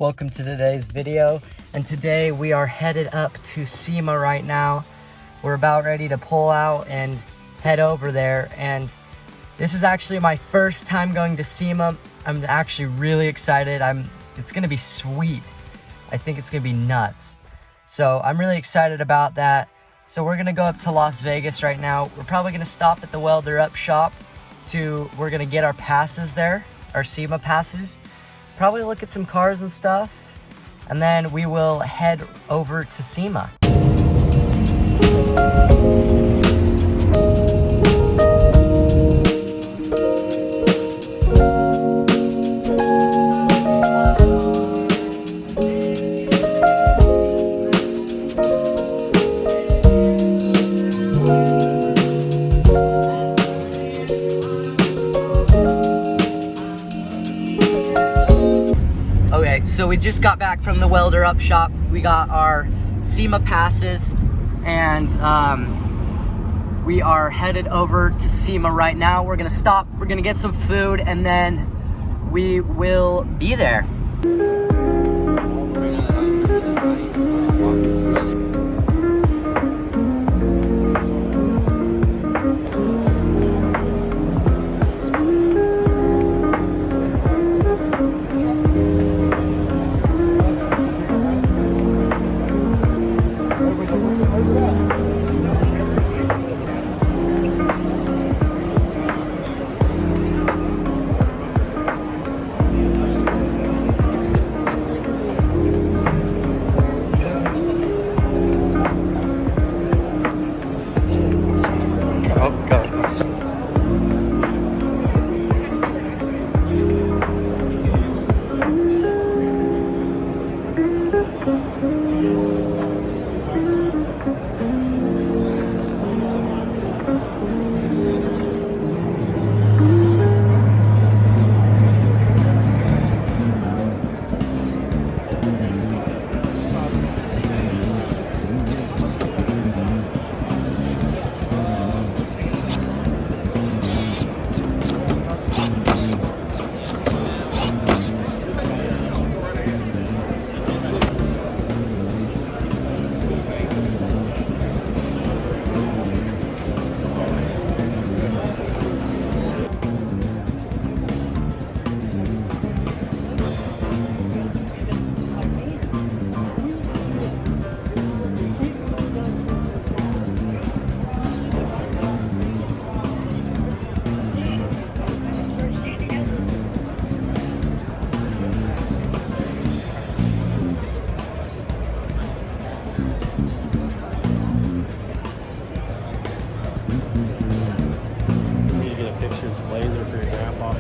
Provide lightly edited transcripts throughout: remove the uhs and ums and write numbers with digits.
welcome to today's video. And today we are headed up to SEMA right now. We're about ready to pull out and head over there. And this is actually my first time going to SEMA. I'm actually really excited. It's gonna be sweet. I think it's gonna be nuts. So I'm really excited about that. So we're gonna go up to Las Vegas right now. We're probably gonna stop at the Welder Up shop we're gonna get our passes there, our SEMA passes. Probably look at some cars and stuff, and then we will head over to SEMA. Okay, so we just got back from the Welder Up shop. We got our SEMA passes, and we are headed over to SEMA right now. We're gonna stop, we're gonna get some food, and then we will be there. Laser for your grandpa.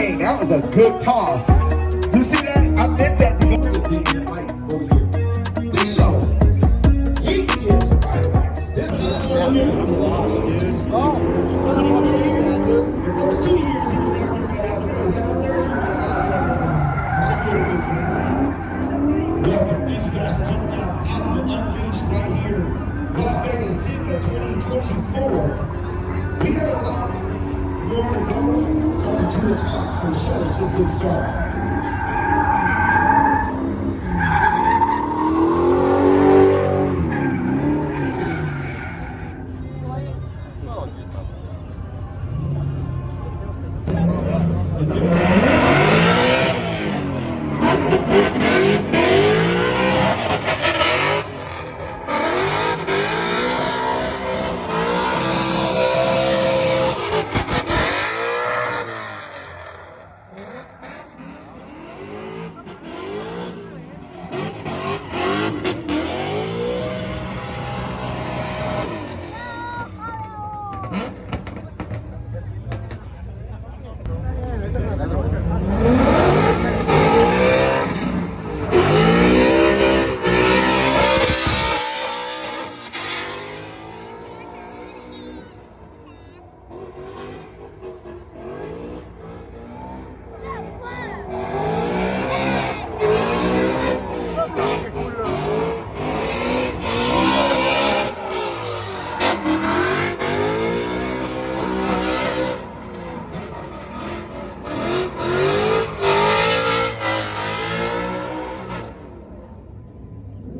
Dang, that was a good toss. You see that? I meant that to go. Right over here. Big show. He is somebody. This is lost, dude. Oh. 24 years. The first 2 years he was never right out the way. At the third year, I get a good game. Welcome. Thank you guys for coming out. Ultimate Unleashed right here. Las Vegas SEMA 2024. We had a lot more to go from the 2 o'clock, so the show is just getting started.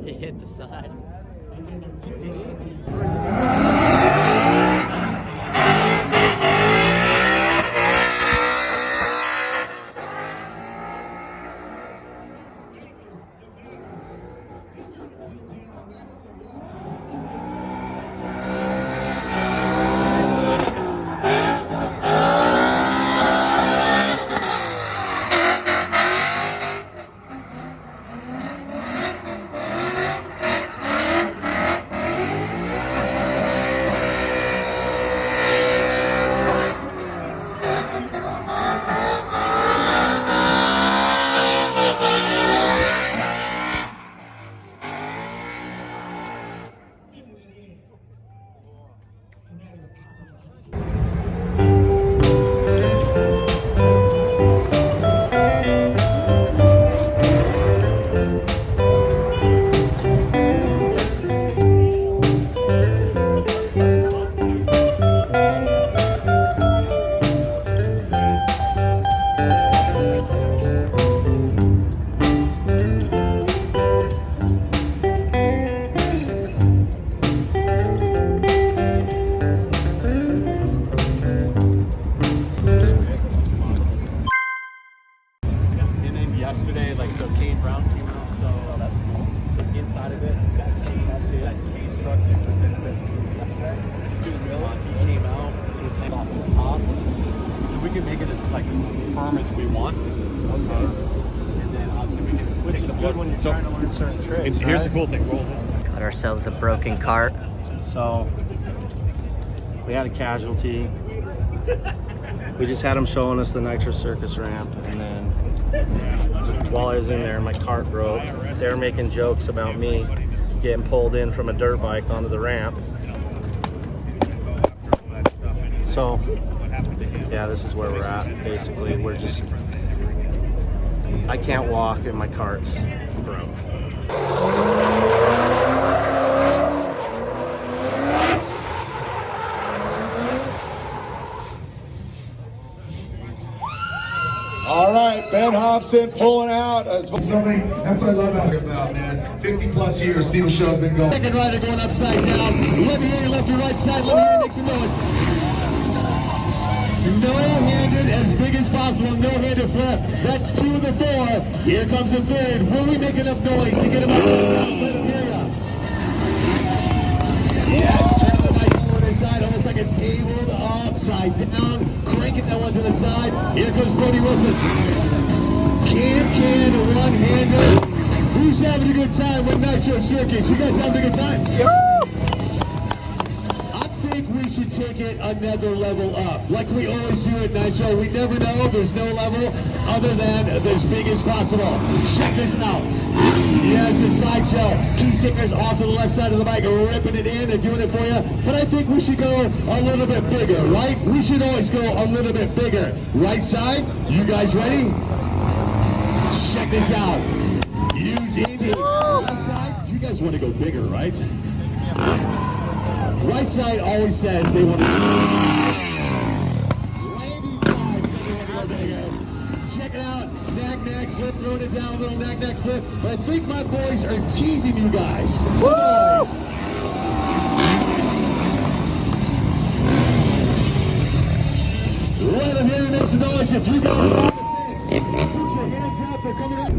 He hit the side. Yesterday, like, so Kane Brown came out, so that's cool. So inside of it, that's Kane's truck that was in it yesterday. To the middle, he came out, he was saying off the top. So we can make it as like firm as we want. Okay. And then obviously we can which is good when you're trying to learn certain tricks. Here's the cool thing, roll this. Got ourselves a broken cart. So we had a casualty. We just had him showing us the Nitro Circus ramp, and then while I was in there, my cart broke. They were making jokes about me getting pulled in from a dirt bike onto the ramp. So, yeah, this is where we're at. Basically, I can't walk and my cart's broke. All right, Ben Hobson pulling out. That's what I love about, man. 50 plus years, SEMA show's been going. Second rider going upside down. Let me hear you left to right side. Let me hear you make some noise. No-handed as big as possible. No-handed flip. That's 2 of the 4. Here comes the third. Will we make enough noise to get him up to the top? Let him hear ya. Yes, turn the bike over to the side, almost like a table upside down. Cranking that one to the side. Here comes Brody Wilson. Can one-hander. Who's having a good time with Nitro Circus? You guys having a good time? I think we should take it another level up. Like we always do at Nitro, we never know. There's no level other than as big as possible. Check this out. Yes, a sideshow. Key stickers off to the left side of the bike, ripping it in and doing it for you. But I think we should go a little bit bigger, right? We should always go a little bit bigger. Right side, you guys ready? Check this out. Huge Indy. Left side, you guys want to go bigger, right? Right side always says they want to. Landing side said they want to go bigger. Check it out. Knack flip, throwing it down, little knack flip. But I think my boys are teasing you guys. Woo! Let them hear you make some noise if you guys want to fix. Put your hands out, they're coming in.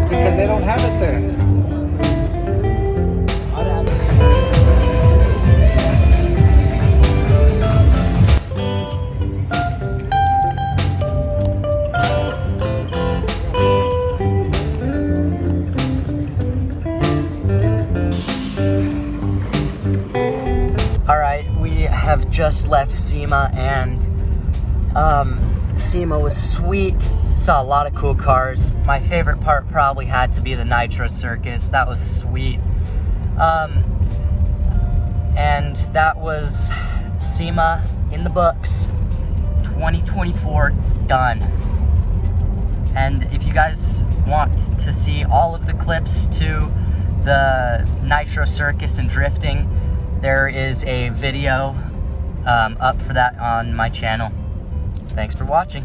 Because they don't have it there. All right, we have just left SEMA, and SEMA was sweet. Saw a lot of cool cars. My favorite part probably had to be the Nitro Circus. That was sweet. And that was SEMA in the books. 2024 done. And if you guys want to see all of the clips to the Nitro Circus and drifting, there is a video up for that on my channel. Thanks for watching.